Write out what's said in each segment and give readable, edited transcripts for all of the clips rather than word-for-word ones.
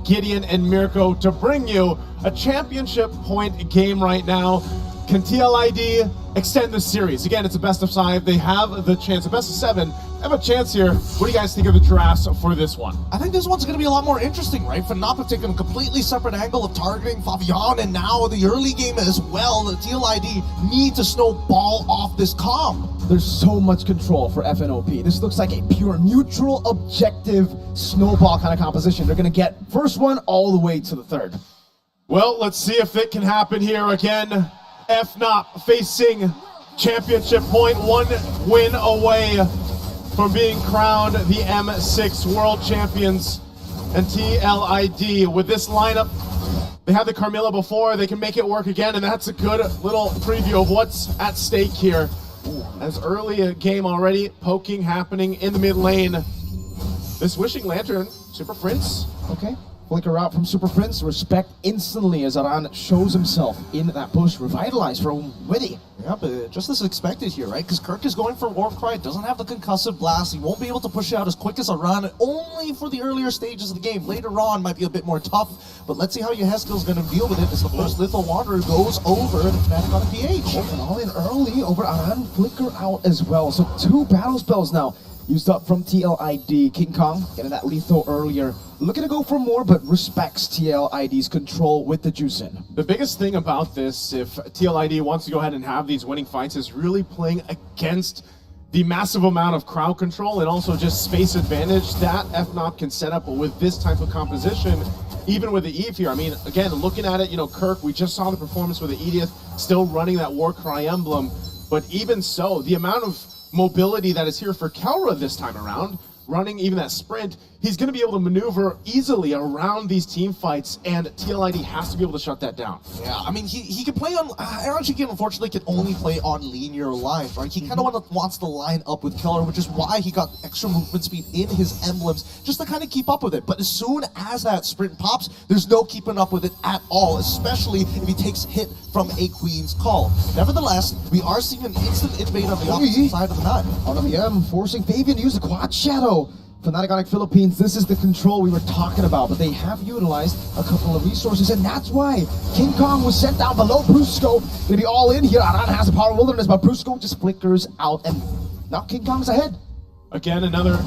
Gideon and Mirko to bring you a championship point game right now. Can TLID extend the series? Again, it's a best of 5. They have the chance, a best of 7. They have a chance here. What do you guys think of the drafts for this one? I think this one's going to be a lot more interesting, right? FANATIC have taken a completely separate angle of targeting Fabian, and now the early game as well. The TLID need to snowball off this comp. There's so much control for FNOP. This looks like a pure neutral objective snowball kind of composition. They're going to get first one all the way to the third. Well, let's see if it can happen here again. FNOP facing championship point, 1 win away from being crowned the M6 World Champions. And TLID, with this lineup, they had the Carmilla before, they can make it work again, and that's a good little preview of what's at stake here. As early a game already, poking happening in the mid lane. This Wishing Lantern, Super Prince. Okay. Flicker out from Super Prince, respect instantly as Aran shows himself in that bush, revitalized from Witty. Yeah, but just as expected here, right? Because Kirk is going for Warcry, doesn't have the concussive blast, he won't be able to push out as quick as Aran, only for the earlier stages of the game. Later on might be a bit more tough, but let's see how Yehezkiel's going to deal with it as the first Lethal Wanderer goes over the FANATIC on a PH. And all in early over Aran, flicker out as well. So 2 battle spells now used up from TLID. King Kong getting that lethal earlier. Looking to go for more, but respects TLID's control with the juice in. The biggest thing about this, if TLID wants to go ahead and have these winning fights, is really playing against the massive amount of crowd control and also just space advantage that FNOP can set up with this type of composition, even with the Eve here. I mean, again, looking at it, you know, Kirk, we just saw the performance with the Edith, still running that Warcry emblem, but even so, the amount of mobility that is here for KELRA this time around, running even that sprint, he's going to be able to maneuver easily around these team fights, and TLID has to be able to shut that down. Yeah, I mean, he can play on... Aaron Chikin, unfortunately, can only play on linear lines, right? He kind of wants to line up with KELRA, which is why he got extra movement speed in his emblems, just to kind of keep up with it. But as soon as that sprint pops, there's no keeping up with it at all, especially if he takes hit from a Queen's Call. Nevertheless, we are seeing an instant invade on the opposite side of the map. RWM forcing Fabian to use the Quad Shadow. FANATIC ONIC Philippines, this is the control we were talking about, but they have utilized a couple of resources, and that's why King Kong was sent down below. Brusco gonna be all in here. Aran has the Power of Wilderness, but Brusco just flickers out, and now King Kong's ahead. Again, another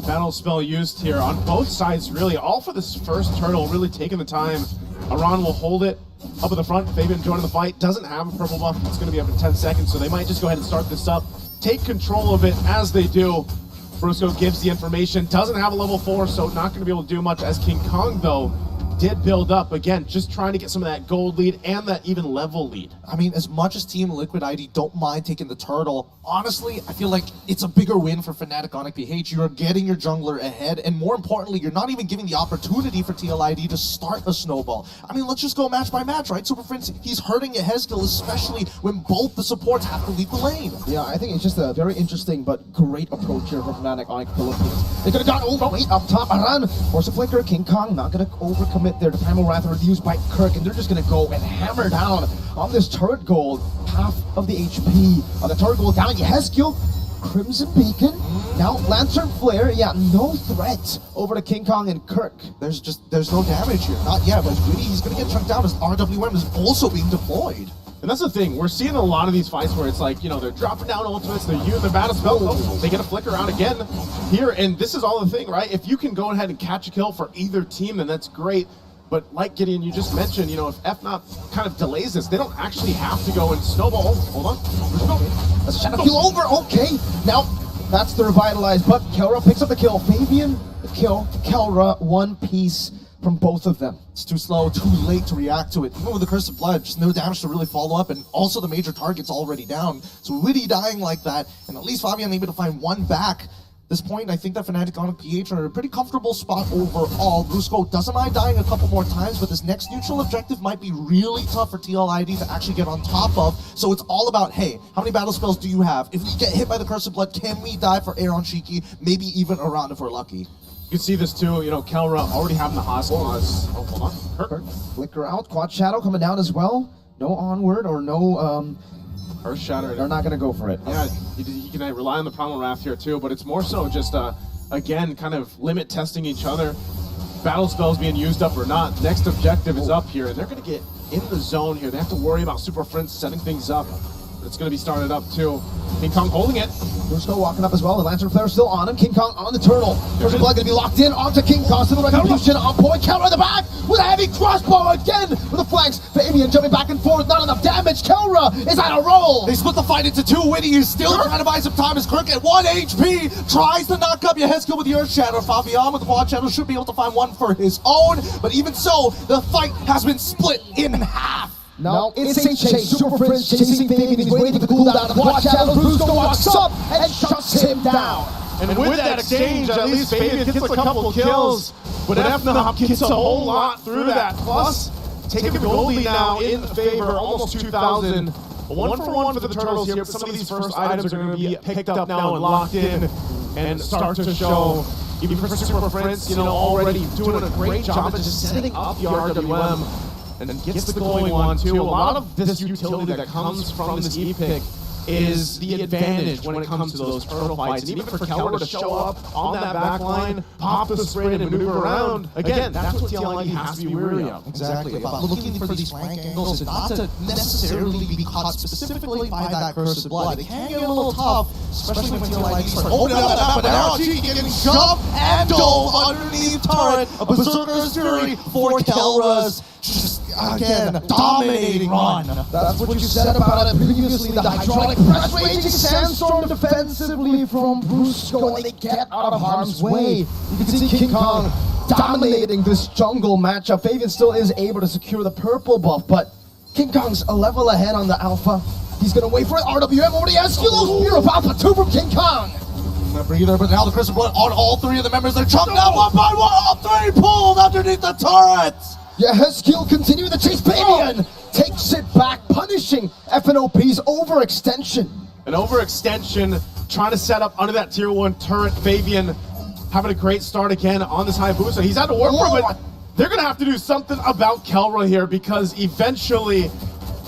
battle spell used here on both sides, really, all for this first turtle, really taking the time. Aran will hold it up at the front. Fabian joining the fight, doesn't have a purple buff. It's going to be up in 10 seconds, so they might just go ahead and start this up, take control of it as they do. Brusco gives the information, doesn't have a level 4, so not going to be able to do much, as King Kong, though, did build up. Again, just trying to get some of that gold lead and that even level lead. I mean, as much as Team Liquid ID don't mind taking the turtle, honestly, I feel like it's a bigger win for FANATIC ONIC PH. You're getting your jungler ahead, and more importantly, you're not even giving the opportunity for TLID to start a snowball. I mean, let's just go match by match, right? Super Prince, he's hurting Yehezkiel, especially when both the supports have to leave the lane. Yeah, I think it's just a very interesting but great approach here for FANATIC ONIC Philippines. They could have gone overweight up top. Aran force a flicker. King Kong not going to overcommit there. The Primal Wrath reduced by Kirk, and they're just going to go and hammer down on this turret gold. Half of the HP on the turret gold down. Yehezkiel, Crimson Beacon, now Lantern Flare. Yeah, no threat over to King Kong and Kirk. There's no damage here. Not yet, but Witty, he's going to get chunked down as RWM is also being deployed. And that's the thing, we're seeing a lot of these fights where it's like, you know, they're dropping down ultimates, they're using their battle spell, they get a flicker out again here, and this is all the thing, right? If you can go ahead and catch a kill for either team, then that's great. But like Gideon, you just mentioned, you know, if FNOP kind of delays this, they don't actually have to go and snowball. Oh, hold on. Let's shadow kill over. Okay. Now, that's the revitalized, but KELRA picks up the kill. Fabian, the kill. KELRA, one piece from both of them. It's too slow, too late to react to it. Even with the Curse of Blood, just no damage to really follow up, and also the major target's already down. So Witty dying like that, and at least Fabian able to find one back. At this point, I think that FANATIC ONIC PH are in a pretty comfortable spot overall. Brusco doesn't mind dying a couple more times, but this next neutral objective might be really tough for TLID to actually get on top of. So it's all about, hey, how many battle spells do you have? If we get hit by the Curse of Blood, can we die for Aaron Shiki? Maybe even around if we're lucky. You can see this too, you know, KELRA already having the hospitals. Oh, hold on. Kirk, flicker out. Quad Shadow coming down as well. No onward or no Earth Shatter. They're not going to go for it. Yeah, you can rely on the Primal Wrath here too, but it's more so just, again, kind of limit testing each other. battle spells being used up or not. Next objective is up here, and they're going to get in the zone here. They have to worry about Super Friends setting things up. But it's going to be started up too. King Kong holding it. Brusko walking up as well. The Lantern Flare still on him. King Kong on the turtle. First blood going to be locked in onto King Kong. Still retribution on point. KELRA in the back with a heavy crossbow again with the flanks. Fabian jumping back and forth. Not enough damage. KELRA is on a roll. They split the fight into two. Witty is still trying to buy some time as Kirk at 1 HP tries to knock up Yehezkiel with the Earth Shatter. Fabian with the Quad Shadow should be able to find one for his own, but even so, the fight has been split in half. Now it's a chase. Super Friends chasing Fabian. He's waiting for the cooldown of the Quad Shadow. Brusko walks up and shuts him down. And with that exchange, at least Fabian gets a couple kills, but FNOP gets a whole lot through that. Plus, taking the gold lead now in favor, almost 2,000. 1-for-1 for the Turtles here, but some of these first items are going to be picked up now and locked in and start to show. Even for Super Friends, you know, already doing a great job at just setting up the RWM and gets the going one too. A lot of this utility that comes from this E-pick is the advantage when it comes to those turtle fights. And even for KELRA to show up on that back line, pop the sprint and maneuver around, again, that's what TLID has to be wary of. Exactly, about looking for these flank angles and not to necessarily be caught specifically by that Cursed Blood. It can get a little tough, especially when TLID start opening up that map, but now G getting shoved and dove underneath turret. A Berserker's Fury for KELRA's just, again, dominating run. That's what you said about it previously. The hydraulic press raging sandstorm defensively from Brusko, and they get out of harm's way. You can see King Kong dominating this jungle matchup. Fabian still is able to secure the purple buff, but King Kong's a level ahead on the alpha. He's gonna wait for it. RWM over the Yehezkiel. Spear of Alpha 2 from King Kong. Breather, but now the Crystal Blood on all three of the members. They're chucked out one by one. All three pulled underneath the turrets. Yehezkiel continuing the chase. Fabian takes it back, punishing FNOP's overextension. An overextension, trying to set up under that tier 1 turret. Fabian having a great start again on this Hayabusa. He's had to work for it, but they're going to have to do something about KELRA here, because eventually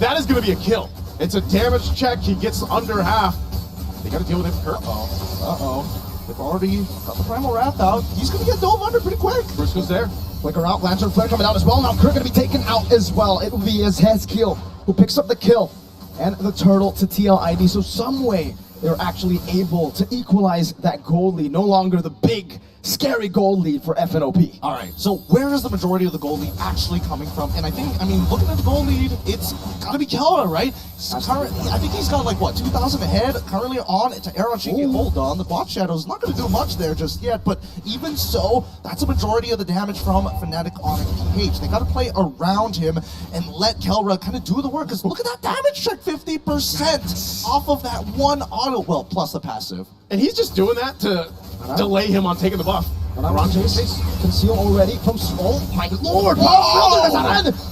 that is going to be a kill. It's a damage check. He gets under half. They got to deal with him, Kirk. They've already got the Primal Wrath out. He's going to get dove under pretty quick. Brusko's there. Flicker out, Lantern Flare coming out as well. Now Kirk going to be taken out as well. It will be Yehezkiel who picks up the kill and the turtle to TLID. So some way they're actually able to equalize that gold lead. No longer the big, scary gold lead for FNOP. All right, so where is the majority of the gold lead actually coming from? And I mean, looking at the gold lead, it's got to be KELRA, right? Currently, I think he's got like, what, 2,000 ahead currently on to Arachi. Hold on, the Quad Shadow's not going to do much there just yet, but even so, that's a majority of the damage from FANATIC ONIC PH. They got to play around him and let KELRA kind of do the work, because look at that damage check, 50% off of that one auto, well, plus the passive. And he's just doing that to delay him on taking the buff. Around chase, conceal already from, oh my lord,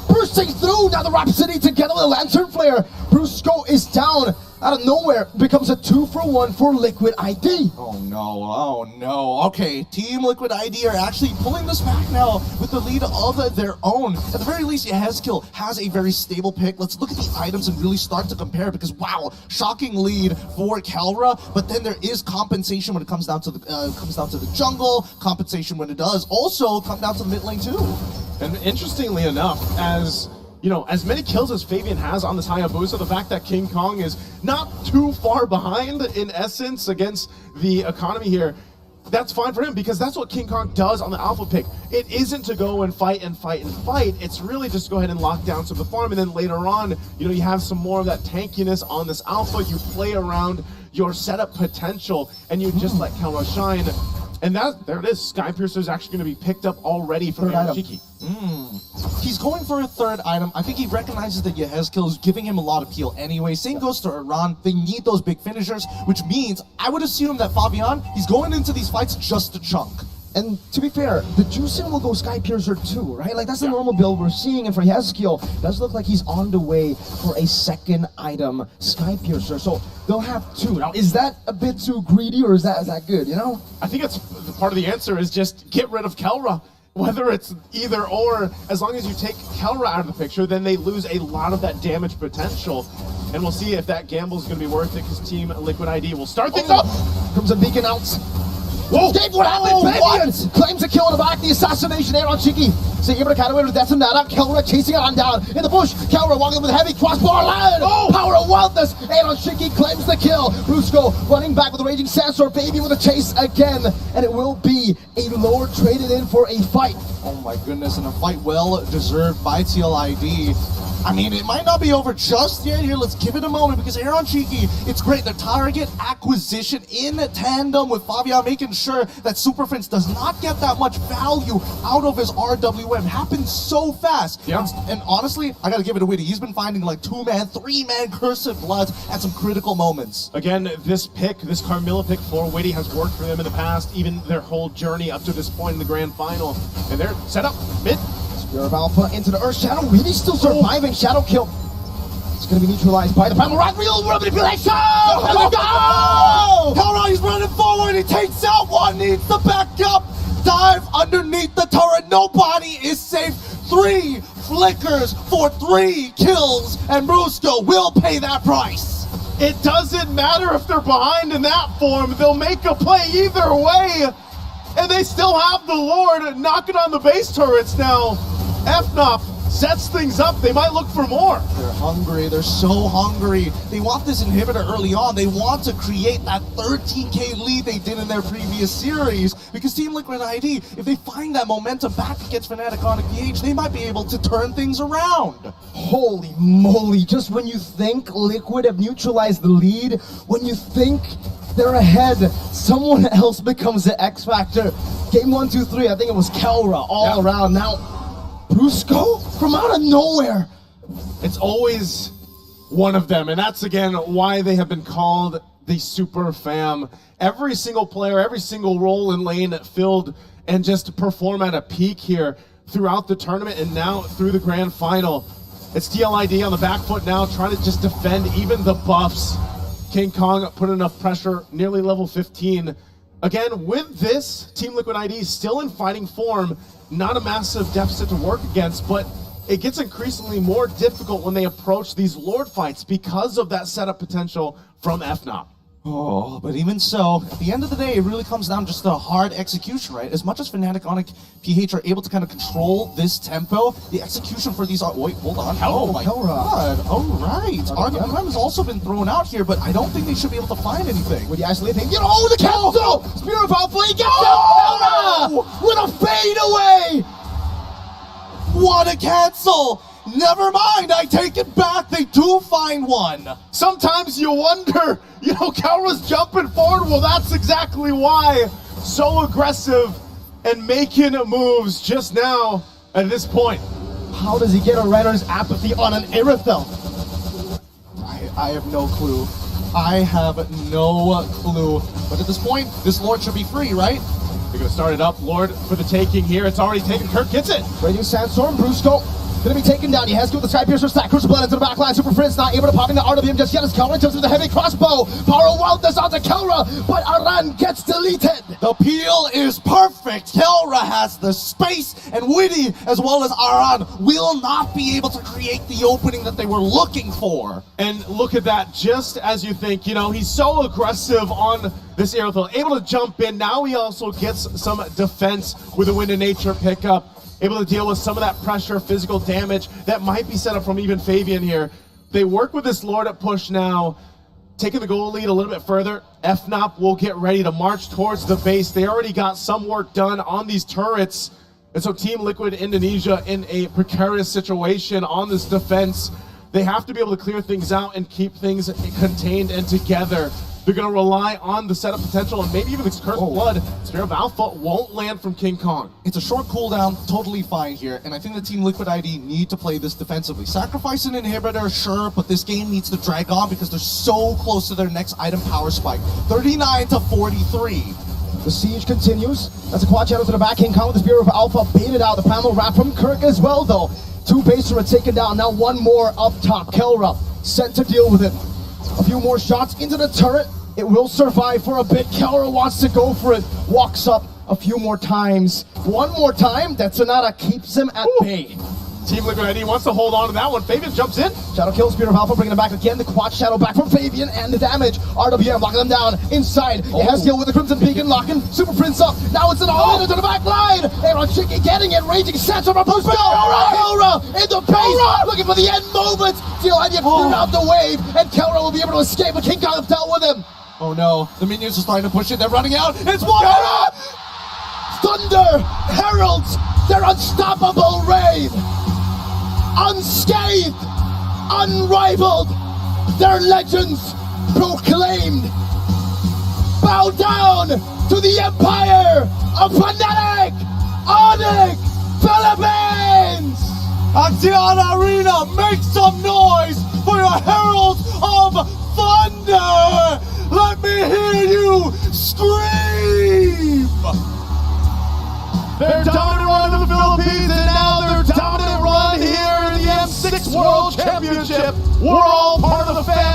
bursting through, now the Rhapsody together with a Lantern Flare. Brusko is down, out of nowhere, becomes a 2-for-1 for Liquid ID. Oh no. Okay, Team Liquid ID are actually pulling this back now with the lead of their own. At the very least, Yehezkiel has a very stable pick. Let's look at the items and really start to compare, because wow, shocking lead for KELRA, but then there is compensation when it comes down to the jungle, compensation when it does also come down to the mid lane too. And interestingly enough, as you know, as many kills as Fabian has on this Hayabusa, the fact that King Kong is not too far behind in essence against the economy here, that's fine for him, because that's what King Kong does on the alpha pick. It isn't to go and fight. It's really just go ahead and lock down some of the farm, and then later on, you know, you have some more of that tankiness on this alpha. You play around your setup potential, and you just let KELRA shine. And there it is. Skypiercer is actually going to be picked up already from Arashiki. He's going for a third item. I think he recognizes that Yehezkiel is giving him a lot of peel anyway. Same goes to Iran. They need those big finishers, which means I would assume that Fabian, he's going into these fights just to chunk. And to be fair, the Juicin will go Skypiercer too, right? Like, that's the normal build we're seeing. And for Yehezkiel, it does look like he's on the way for a second item, Skypiercer. So they'll have two. Now, is that a bit too greedy, or is that good, you know? I think it's part of the answer is just get rid of KELRA. Whether it's either or, as long as you take KELRA out of the picture, then they lose a lot of that damage potential. And we'll see if that gamble is going to be worth it, because Team Liquid ID will start things up. Comes a beacon out. Whoa! Escape, what happened? Fabian claims a kill in the back. The assassination there on Cheeky. So able to counter with Detonata. KELRA chasing it on down in the bush. KELRA walking with a heavy crossbar land. Oh! Power of wildness. Aaron Cheeky claims the kill. Brusco running back with a raging sandstorm. Baby with a chase again. And it will be a Lord traded in for a fight. Oh my goodness, and a fight well deserved by TLID. I mean, it might not be over just yet here. Let's give it a moment because Aaron Cheeky, it's great. The target acquisition in tandem with Fabian, making sure that Super Prince does not get that much value out of his RWM. Happens so fast. Yeah. And honestly, I got to give it to Witty. He's been finding like 2-man, 3-man Cursed Bloods at some critical moments. Again, this pick, this Carmilla pick for Witty has worked for them in the past, even their whole journey up to this point in the grand final. And they're set up mid. Spirit of Alpha into the Earth Shadow. Really still surviving. Shadow kill. It's going to be neutralized by the Primal Wrath. Real manipulation! Let's go! KELRA, he's running forward. He takes out one. Needs to back up. Dive underneath the turret. Nobody is safe. 3 flickers for 3 kills. And Brusco will pay that price. It doesn't matter if they're behind in that form. They'll make a play either way. And they still have the Lord knocking on the base turrets now. FNOP sets things up. They might look for more. They're hungry. They're so hungry. They want this inhibitor early on. They want to create that 13k lead they did in their previous series. Because Team Liquid ID, if they find that momentum back against FANATIC ONIC PH, they might be able to turn things around. Holy moly. Just when you think Liquid have neutralized the lead, when you think they're ahead, someone else becomes the X factor. Game 1, 2, 3, I think it was KELRA all around. Now, Brusco from out of nowhere. It's always one of them, and that's again why they have been called the Super Fam. Every single player, every single role in lane filled and just perform at a peak here throughout the tournament and now through the grand final. It's TLID on the back foot now, trying to just defend even the buffs. King Kong put enough pressure, nearly level 15. Again, with this, Team Liquid ID still in fighting form, not a massive deficit to work against, but it gets increasingly more difficult when they approach these Lord fights because of that setup potential from FNOP. Oh, but even so, at the end of the day, it really comes down just to hard execution, right? As much as FANATIC ONIC PH are able to kind of control this tempo, the execution for these are... Wait, hold on. Oh my god. All right. RWM has also been thrown out here, but I don't think they should be able to find anything. With the isolating, get over the cancel! Spirit of Alpha, he gets KELRA with a fade away! What a cancel! Never mind, I take it back. They do find one. Sometimes you wonder, KELRA's jumping forward. Well, that's exactly why. So aggressive and making moves just now at this point. How does he get around his apathy on an Irithel? I have no clue. I have no clue. But at this point, this Lord should be free, right? They're going to start it up. Lord for the taking here. It's already taken. Kirk gets it. Raging Sandstorm, Brusco. Gonna be taken down. He has to go with the Sky Piercer stack. Crucial Blood into the back line. Super Prince not able to pop in the RWM just yet. As KELRA jumps with the heavy crossbow. Power Wildness onto KELRA, but Aran gets deleted. The peel is perfect. KELRA has the space, and Witty, as well as Aran, will not be able to create the opening that they were looking for. And look at that, just as you think, he's so aggressive on this Aerothel, able to jump in. Now he also gets some defense with a Wind of Nature pickup. Able to deal with some of that pressure, physical damage that might be set up from even Fabian here. They work with this Lord at push now, taking the goal lead a little bit further. FNOP will get ready to march towards the base. They already got some work done on these turrets. And so Team Liquid Indonesia in a precarious situation on this defense. They have to be able to clear things out and keep things contained and together. They're going to rely on the setup potential and maybe even this Cursed Blood. Spirit of Alpha won't land from King Kong. It's a short cooldown, totally fine here, and I think the Team Liquid ID need to play this defensively. Sacrifice an inhibitor, sure, but this game needs to drag on because they're so close to their next item power spike. 39 to 43. The siege continues. That's a quad channel to the back. King Kong with the Spirit of Alpha baited out. The Primal Wrath from Kirk as well, though. 2 base turrets taken down. Now 1 more up top. KELRA sent to deal with it. A few more shots into the turret. It will survive for a bit. KELRA wants to go for it. Walks up a few more times. 1 more time. That Sonata keeps him at bay. Team Liquid ID wants to hold on to that one. Fabian jumps in. Shadow kills Spirit of Alpha, bringing it back again. The quad shadow back from Fabian and the damage. RWM locking them down inside. It has deal with the Crimson Beacon, locking Super Prince up. Now it's an all into the back line. Aaron Chicky getting it. Raging Sets over post. KELRA in the pace, looking for the end moment. TL ID have cleared out the wave, and KELRA will be able to escape, but King Kong have dealt with him. Oh no, the minions are starting to push it. They're running out. It's one. Thunder heralds their unstoppable reign. Unscathed, unrivaled, their legends proclaimed. Bow down to the empire of FANATIC, ONIC, Philippines! Acciona Arena, make some noise for your heralds of thunder! Let me hear you scream! Their dominant run in the Philippines, and now their dominant run here in the M6 World Championship. We're all part of the fan